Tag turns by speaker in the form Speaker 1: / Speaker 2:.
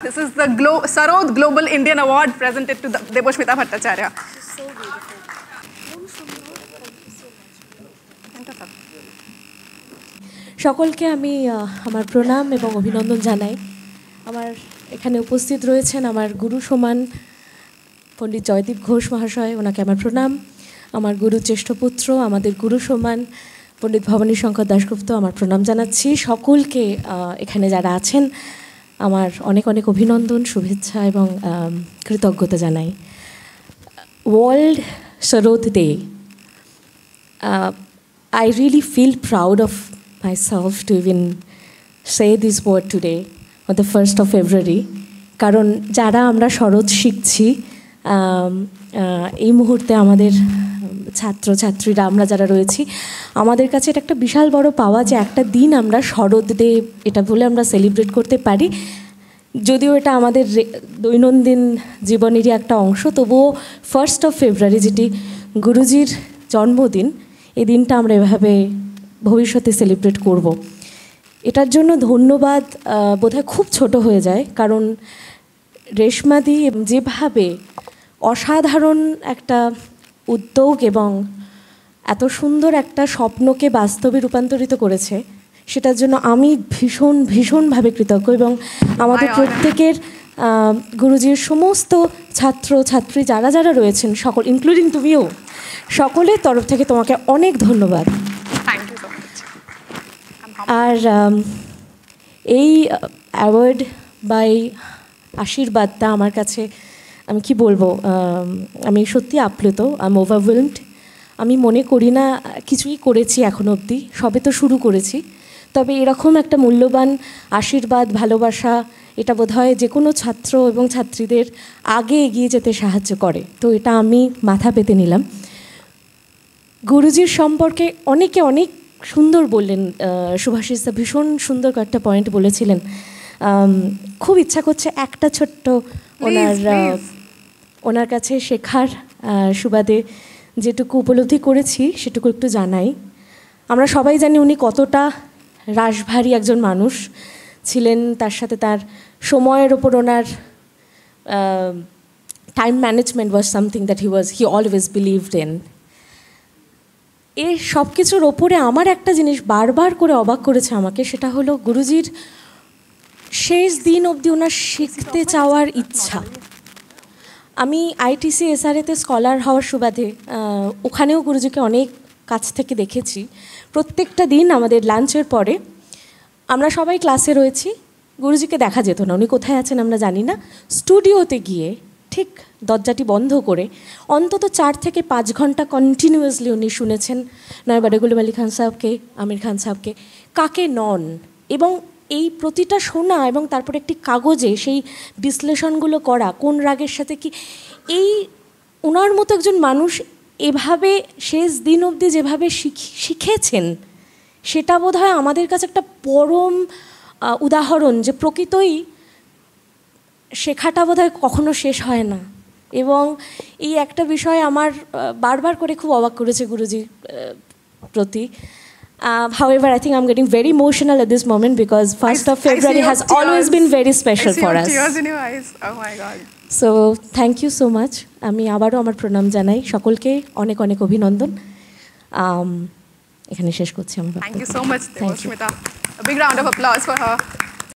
Speaker 1: This is the Sarod Global Indian Award presented to Debashmita Bhattacharya.
Speaker 2: So beautiful.
Speaker 3: সকলকে আমি আমার প্রণাম এবং অভিনন্দন জানাই। আমার এখানে উপস্থিত রয়েছেন আমার গুরু সমান পণ্ডিত জয়দীপ ঘোষ মহাশয়, ওনাকে আমার প্রণাম। আমার গুরু জ্যেষ্ঠ পুত্র, আমাদের গুরু সমান পণ্ডিত ভবানী শঙ্কর দাশগুপ্ত, আমার প্রণাম জানাচ্ছি। সকলকে এখানে যারা আছেন আমার অনেক অনেক অভিনন্দন, শুভেচ্ছা এবং কৃতজ্ঞতা জানাই। World sarod day, I really feel proud of myself to even say this word today on the 1st of February, কারণ যারা আমরা সরোদ শিখছি এই মুহূর্তে আমাদের ছাত্রছাত্রীরা আমরা যারা রয়েছি, আমাদের কাছে এটা একটা বিশাল বড় পাওয়া যে একটা দিন আমরা সরোদ ডে এটা বলে আমরা সেলিব্রেট করতে পারি। যদিও এটা আমাদের দৈনন্দিন জীবনেরই একটা অংশ, তবুও 1st of February যেটি গুরুজির জন্মদিন, এই দিনটা আমরা এভাবে ভবিষ্যতে সেলিব্রেট করব। এটার জন্য ধন্যবাদ বোধহয় খুব ছোট হয়ে যায়, কারণ রেশমাদি যেভাবে অসাধারণ একটা উদ্যোগ এবং এত সুন্দর একটা স্বপ্নকে বাস্তবে রূপান্তরিত করেছে, সেটার জন্য আমি ভীষণভাবে কৃতজ্ঞ। এবং আমাদের প্রত্যেকের গুরুজির সমস্ত ছাত্র ছাত্রী যারা যারা রয়েছেন সকল, ইনক্লুডিং তুমিও, সকলের তরফ থেকে তোমাকে অনেক ধন্যবাদ। আর এই অ্যাওয়ার্ড বা এই আশীর্বাদটা আমার কাছে, আমি কি বলবো, আমি সত্যি আপ্লুত, আই এম ওভারওয়েলমড। আমি মনে করি না কিছুই করেছি এখনো অবধি, সবে তো শুরু করেছি। তবে এরকম একটা মূল্যবান আশীর্বাদ, ভালোবাসা, এটা বোধহয় যে কোনো ছাত্র এবং ছাত্রীদের আগে এগিয়ে যেতে সাহায্য করে। তো এটা আমি মাথা পেতে নিলাম। গুরুজির সম্পর্কে অনেকে অনেক সুন্দর বললেন, সুভাষিসদা ভীষণ সুন্দর কয়েকটা পয়েন্ট বলেছিলেন। খুব ইচ্ছা করছে একটা ছোট্ট ওনার কাছে শেখার সুবাদে যেটুকু উপলব্ধি করেছি সেটুকু একটু জানাই। আমরা সবাই জানি উনি কতটা রাশভারী একজন মানুষ ছিলেন, তার সাথে তার সময়ের ওপর ওনার time management was something that he always believed in. এই সব কিছুর ওপরে আমার একটা জিনিস বারবার করে অবাক করেছে আমাকে, সেটা হলো গুরুজির শেষ দিন অবধি ওনার শিখতে চাওয়ার ইচ্ছা। আমি আইটিসি এসআরএতে স্কলার হওয়ার সুবাদে ওখানেও গুরুজিকে অনেক কাছ থেকে দেখেছি। প্রত্যেকটা দিন আমাদের লাঞ্চের পরে আমরা সবাই ক্লাসে রয়েছি, গুরুজিকে দেখা যেত না, উনি কোথায় আছেন আমরা জানি না। স্টুডিওতে গিয়ে ঠিক দরজাটি বন্ধ করে অন্তত 4 থেকে 5 ঘন্টা কন্টিনিউয়াসলি উনি শুনেছেন নয় গুলাম আলী খান সাহেবকে, আমির খান সাহেবকে, কাকে নন, এবং এই প্রতিটা শোনা এবং তারপরে একটি কাগজে সেই বিশ্লেষণগুলো করা, কোন রাগের সাথে কি, এই ওনার মতো একজন মানুষ এভাবে শেষ দিন অবধি যেভাবে শিখেছেন, সেটা বোধহয় আমাদের কাছে একটা পরম উদাহরণ যে প্রকৃতই শেখাটা বোধহয় কখনো শেষ হয় না। এবং এই একটা বিষয় আমার বারবার করে খুব অবাক করেছে গুরুজির প্রতি। However, I think I'm getting very emotional at this moment because 1st of February has always been very special for us.
Speaker 1: Tears in your eyes. Oh my God.
Speaker 3: So, thank you so much. আমি আবারও আমার প্রণাম জানাই সকলকে, অনেক অনেক অভিনন্দন। এখানে শেষ করছি আমরা।
Speaker 1: Thank you so much, Debashmita. A big round of applause for her.